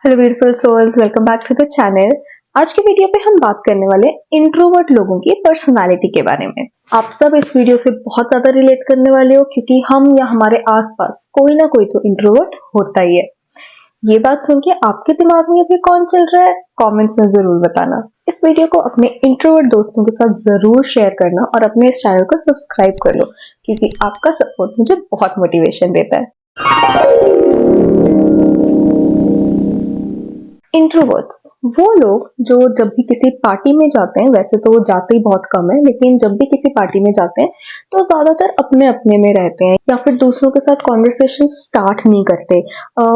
Hello beautiful souls, welcome back to the channel. आज की video पे हम बात करने वाले इंट्रोवर्ट लोगों की पर्सनालिटी के बारे में। आप सब इस वीडियो से बहुत ज्यादा रिलेट करने वाले हो क्योंकि हम या हमारे आसपास कोई ना कोई तो इंट्रोवर्ट होता ही है। ये बात सुन के आपके दिमाग में अभी कौन चल रहा है, कमेंट्स में जरूर बताना। इस वीडियो को अपने इंट्रोवर्ट दोस्तों के साथ जरूर शेयर करना और अपने इस चैनल को सब्सक्राइब कर लो क्योंकि आपका सपोर्ट मुझे बहुत मोटिवेशन देता है। इंट्रोवर्ट्स वो लोग जो जब भी किसी पार्टी में जाते हैं, वैसे तो वो जाते ही बहुत कम है, लेकिन जब भी किसी पार्टी में जाते हैं तो ज्यादातर अपने अपने में रहते हैं या फिर दूसरों के साथ कॉन्वर्सेशन स्टार्ट नहीं करते।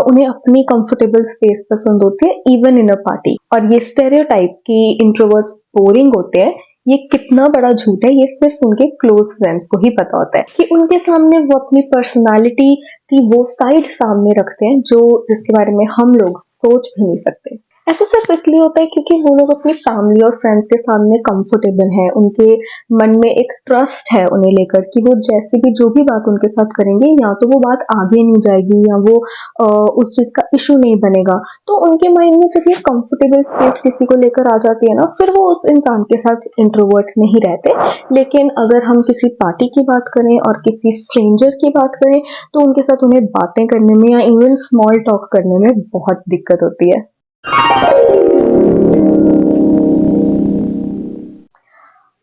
उन्हें अपनी कंफर्टेबल स्पेस पसंद होती है इवन इन अ पार्टी। और ये स्टेरियोटाइप कि इंट्रोवर्ट्स बोरिंग होते हैं, ये कितना बड़ा झूठ है, ये सिर्फ उनके क्लोज फ्रेंड्स को ही पता होता है कि उनके सामने वो अपनी पर्सनालिटी की वो साइड सामने रखते हैं जो जिसके बारे में हम लोग सोच भी नहीं सकते। ऐसा सिर्फ इसलिए होता है क्योंकि वो लोग अपनी फैमिली और फ्रेंड्स के सामने कंफर्टेबल हैं, उनके मन में एक ट्रस्ट है उन्हें लेकर कि वो जैसे भी जो भी बात उनके साथ करेंगे या तो वो बात आगे नहीं जाएगी या वो उस चीज का इशू नहीं बनेगा। तो उनके माइंड में जब ये कंफर्टेबल स्पेस किसी को लेकर आ जाती है ना, फिर वो उस इंसान के साथ इंट्रोवर्ट नहीं रहते। लेकिन अगर हम किसी पार्टी की बात करें और किसी स्ट्रेंजर की बात करें तो उनके साथ उन्हें बातें करने में या इवन स्मॉल टॉक करने में बहुत दिक्कत होती है।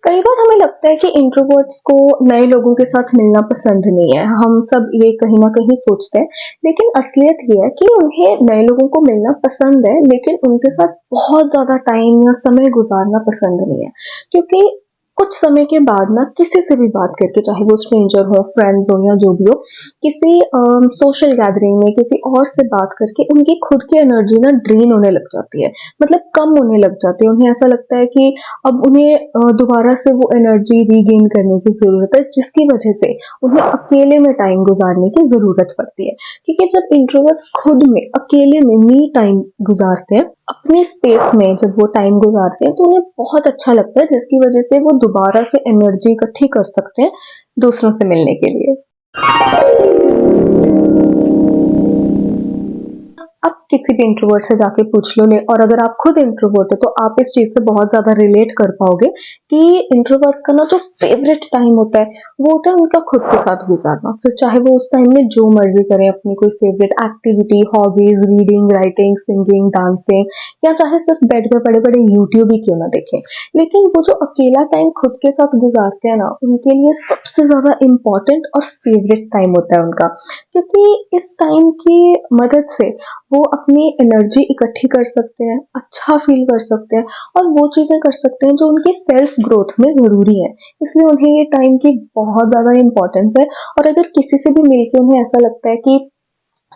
कई बार हमें लगता है कि इंट्रोवर्ट्स को नए लोगों के साथ मिलना पसंद नहीं है, हम सब ये कहीं ना कहीं सोचते हैं। लेकिन असलियत ये है कि उन्हें नए लोगों को मिलना पसंद है, लेकिन उनके साथ बहुत ज्यादा टाइम या समय गुजारना पसंद नहीं है। क्योंकि कुछ समय के बाद ना किसी से भी बात करके, चाहे वो स्ट्रेंजर हो, फ्रेंड्स हो या जो भी हो, किसी सोशल गैदरिंग में किसी और से बात करके उनकी खुद की एनर्जी ना ड्रेन होने लग जाती है, मतलब कम होने लग जाती है। उन्हें ऐसा लगता है कि अब उन्हें दोबारा से वो एनर्जी रीगेन करने की जरूरत है, जिसकी वजह से उन्हें अकेले में टाइम गुजारने की जरूरत पड़ती है। क्योंकि जब इंट्रोवर्ट्स खुद में अकेले में मी टाइम गुजारते हैं, अपने स्पेस में जब वो टाइम गुजारते हैं तो उन्हें बहुत अच्छा लगता है, जिसकी वजह से वो दोबारा से एनर्जी इकट्ठी कर सकते हैं दूसरों से मिलने के लिए। आप किसी भी इंट्रोवर्ट से जाके पूछ लो, और अगर आप खुद इंट्रोवर्ट हो तो आप इस चीज से बहुत ज्यादा रिलेट कर पाओगे कि इंट्रोवर्ट्स का ना जो फेवरेट टाइम होता है वो होता है उनका खुद के साथ गुजारना। फिर चाहे वो उस टाइम में जो मर्जी करें, अपनी कोई favourite activity, hobbies, reading, writing, singing, dancing, या चाहे सिर्फ बेड पे पड़े पड़े यूट्यूब ही क्यों ना देखें। लेकिन वो जो अकेला टाइम खुद के साथ गुजारते हैं ना, उनके लिए सबसे ज्यादा इम्पोर्टेंट और फेवरेट टाइम होता है उनका। क्योंकि इस टाइम की मदद से वो अपनी एनर्जी इकट्ठी कर सकते हैं, अच्छा फील कर सकते हैं और वो चीजें कर सकते हैं जो उनकी सेल्फ ग्रोथ में जरूरी है। इसलिए उन्हें ये टाइम की बहुत ज्यादा इंपॉर्टेंस है। और अगर किसी से भी मिलके उन्हें ऐसा लगता है कि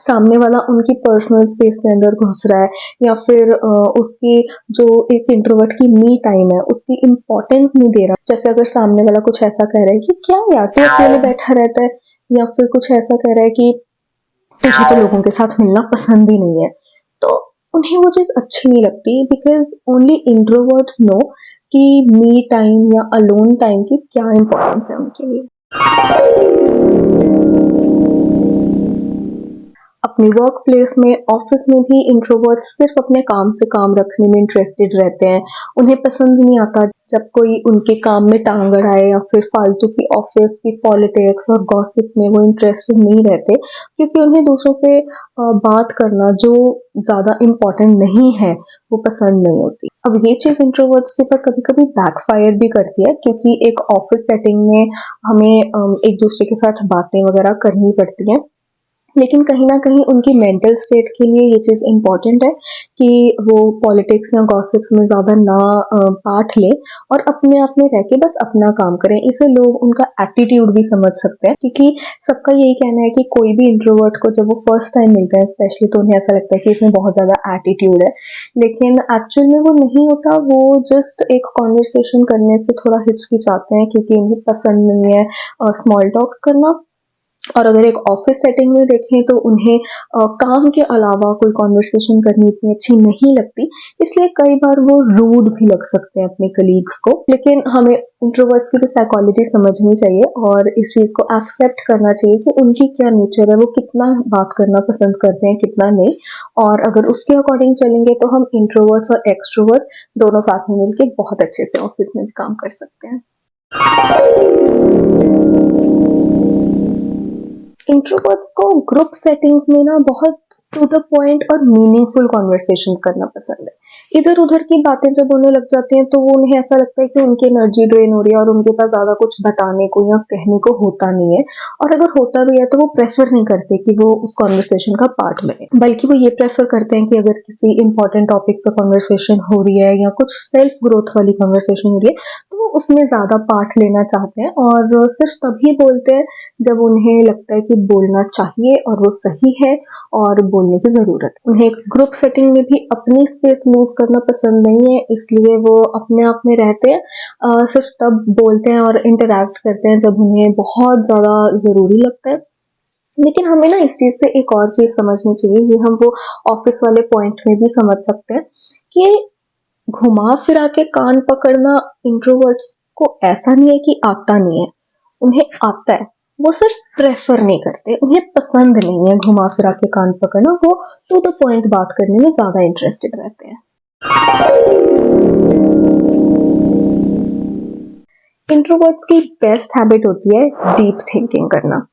सामने वाला उनकी पर्सनल स्पेस के अंदर घुस रहा है या फिर उसकी जो एक इंट्रोवर्ट की मी टाइम है उसकी इम्पोर्टेंस नहीं दे रहा, जैसे अगर सामने वाला कुछ ऐसा कह रहा है कि क्या यार तू अकेले बैठा रहता है, या फिर कुछ ऐसा कह रहा है कि मुझे तो लोगों के साथ मिलना पसंद ही नहीं है, तो उन्हें वो चीज अच्छी नहीं लगती। बिकॉज ओनली इंट्रोवर्ट्स नो कि मी टाइम या अलोन टाइम की क्या इंपॉर्टेंस है उनके लिए। अपनी वर्क प्लेस में, ऑफिस में भी इंट्रोवर्ट्स सिर्फ अपने काम से काम रखने में इंटरेस्टेड रहते हैं। उन्हें पसंद नहीं आता जब कोई उनके काम में टांग अड़ाए या फिर फालतू की ऑफिस की पॉलिटिक्स और गॉसिप में वो इंटरेस्टेड नहीं रहते, क्योंकि उन्हें दूसरों से बात करना जो ज्यादा इम्पोर्टेंट नहीं है वो पसंद नहीं होती। अब ये चीज इंट्रोवर्ट्स के ऊपर कभी कभी बैकफायर भी करती है, क्योंकि एक ऑफिस सेटिंग में हमें एक दूसरे के साथ बातें वगैरह करनी पड़ती हैं, लेकिन कहीं ना कहीं उनकी मेंटल स्टेट के लिए ये चीज इम्पोर्टेंट है कि वो पॉलिटिक्स या गॉसिप्स में ज्यादा ना पार्ट लें और अपने आप में रह के बस अपना काम करें। इसे लोग उनका एटीट्यूड भी समझ सकते हैं, क्योंकि सबका यही कहना है कि कोई भी इंट्रोवर्ट को जब वो फर्स्ट टाइम मिलता है स्पेशली, तो उन्हें ऐसा लगता है कि इसमें बहुत ज्यादा एटीट्यूड है। लेकिन एक्चुअल में वो नहीं होता, वो जस्ट एक कॉन्वर्सेशन करने से थोड़ा हिचकिचाते हैं क्योंकि उन्हें पसंद नहीं है स्मॉल टॉक्स करना। और अगर एक ऑफिस सेटिंग में देखें तो उन्हें काम के अलावा कोई कॉन्वर्सेशन करनी इतनी अच्छी नहीं लगती, इसलिए कई बार वो रूड भी लग सकते हैं अपने कलीग्स को। लेकिन हमें इंट्रोवर्ट्स की भी साइकोलॉजी समझनी चाहिए और इस चीज़ को एक्सेप्ट करना चाहिए कि उनकी क्या नेचर है, वो कितना बात करना पसंद करते हैं, कितना नहीं। और अगर उसके अकॉर्डिंग चलेंगे तो हम इंट्रोवर्ट्स और एक्सट्रोवर्ट्स दोनों साथ में मिलकर बहुत अच्छे से ऑफिस में भी काम कर सकते हैं। इंट्रोवर्ट्स को ग्रुप सेटिंग्स में ना बहुत टू द पॉइंट और मीनिंगफुल कॉन्वर्सेशन करना पसंद है। इधर उधर की बातें जब उन्हें लग जाती हैं तो वो उन्हें ऐसा लगता है कि उनकी एनर्जी ड्रेन हो रही है और उनके पास ज्यादा कुछ बताने को या कहने को होता नहीं है। और अगर होता भी है तो वो प्रेफर नहीं करते कि वो उस कॉन्वर्सेशन का पार्ट बने, बल्कि वो ये प्रेफर करते हैं कि अगर किसी इंपॉर्टेंट टॉपिक पर कॉन्वर्सेशन हो रही है या कुछ सेल्फ ग्रोथ वाली कॉन्वर्सेशन हो रही है तो वो उसमें ज्यादा पार्ट लेना चाहते हैं और सिर्फ तभी बोलते हैं जब उन्हें लगता है कि बोलना चाहिए और वो सही है और बोलने की जरूरत है। उन्हें ग्रुप सेटिंग में भी अपनी स्पेस लूज करना पसंद नहीं है, इसलिए वो अपने आप में रहते हैं। सिर्फ तब बोलते हैं और इंटरैक्ट करते हैं जब उन्हें बहुत ज्यादा जरूरी लगता है। लेकिन हमें ना इस चीज से एक और चीज समझनी चाहिए, ये हम वो ऑफिस वाले पॉइंट में भी समझ सकते हैं कि घुमा फिरा के कान पकड़ना इंट्रोवर्ट्स को ऐसा नहीं है कि आता नहीं है, उन्हें आता है। वो सिर्फ प्रेफर नहीं करते, उन्हें पसंद नहीं है घुमा फिरा के कान पकड़ना, वो टू द पॉइंट बात करने में ज्यादा इंटरेस्टेड रहते हैं। इंट्रोवर्ट्स की बेस्ट हैबिट होती है डीप थिंकिंग करना।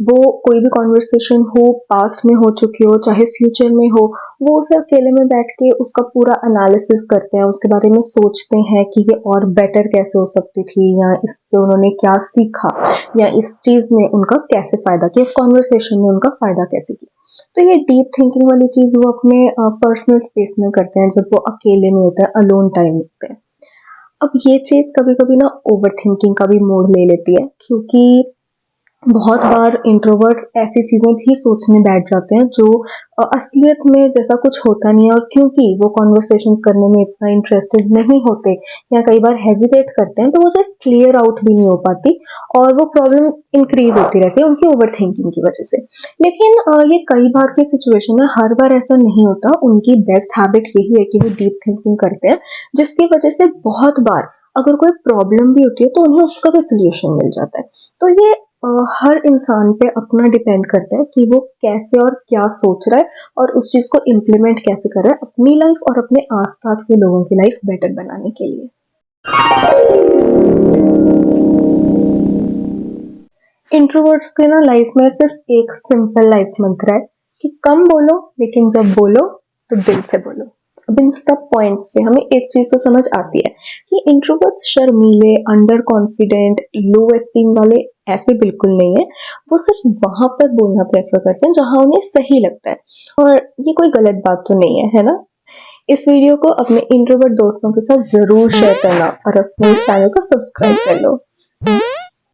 वो कोई भी कॉन्वर्सेशन हो, पास्ट में हो चुकी हो चाहे फ्यूचर में हो, वो उसे अकेले में बैठ के उसका पूरा एनालिसिस करते हैं, उसके बारे में सोचते हैं कि ये और बेटर कैसे हो सकती थी या इससे उन्होंने क्या सीखा या इस चीज में उनका कैसे फायदा किया, इस कॉन्वर्सेशन में उनका फायदा कैसे किया। तो ये डीप थिंकिंग वाली चीज वो अपने पर्सनल स्पेस में करते हैं जब वो अकेले में होते हैं, अलोन टाइम होते हैं। अब ये चीज कभी कभी ना ओवर थिंकिंग का भी मोड़ ले लेती है, क्योंकि बहुत बार इंट्रोवर्ट्स ऐसी चीजें भी सोचने बैठ जाते हैं जो असलियत में जैसा कुछ होता नहीं है, और क्योंकि वो कॉन्वर्सेशन करने में इतना इंटरेस्टेड नहीं होते या कई बार हेजिटेट करते हैं तो वो जस्ट क्लियर आउट भी नहीं हो पाती और वो प्रॉब्लम इंक्रीज होती रहती है उनकी ओवर थिंकिंग की वजह से। लेकिन ये कई बार की सिचुएशन में हर बार ऐसा नहीं होता, उनकी बेस्ट हैबिट यही है कि वो डीप थिंकिंग करते हैं, जिसकी वजह से बहुत बार अगर कोई प्रॉब्लम भी होती है तो उन्हें उसका भी सोल्यूशन मिल जाता है। तो ये हर इंसान पे अपना डिपेंड करता है कि वो कैसे और क्या सोच रहा है और उस चीज को इम्प्लीमेंट कैसे कर रहा है अपनी लाइफ और अपने आसपास के लोगों की लाइफ बेटर बनाने के लिए। इंट्रोवर्ट्स के ना लाइफ में सिर्फ एक सिंपल लाइफ मंत्र है कि कम बोलो लेकिन जब बोलो तो दिल से बोलो। अब इन सब पॉइंट से हमें एक चीज तो समझ आती है कि इंट्रोवर्ट्स शर्मीले, अंडर कॉन्फिडेंट, लो एस्टीम वाले ऐसे बिल्कुल नहीं है। वो सिर्फ वहां पर बोलना प्रेफर करते हैं जहां उन्हें सही लगता है, और ये कोई गलत बात तो नहीं है, है ना। इस वीडियो को अपने इंट्रोवर्ट दोस्तों के साथ जरूर शेयर करना और अपने इस चैनल को सब्सक्राइब कर लो।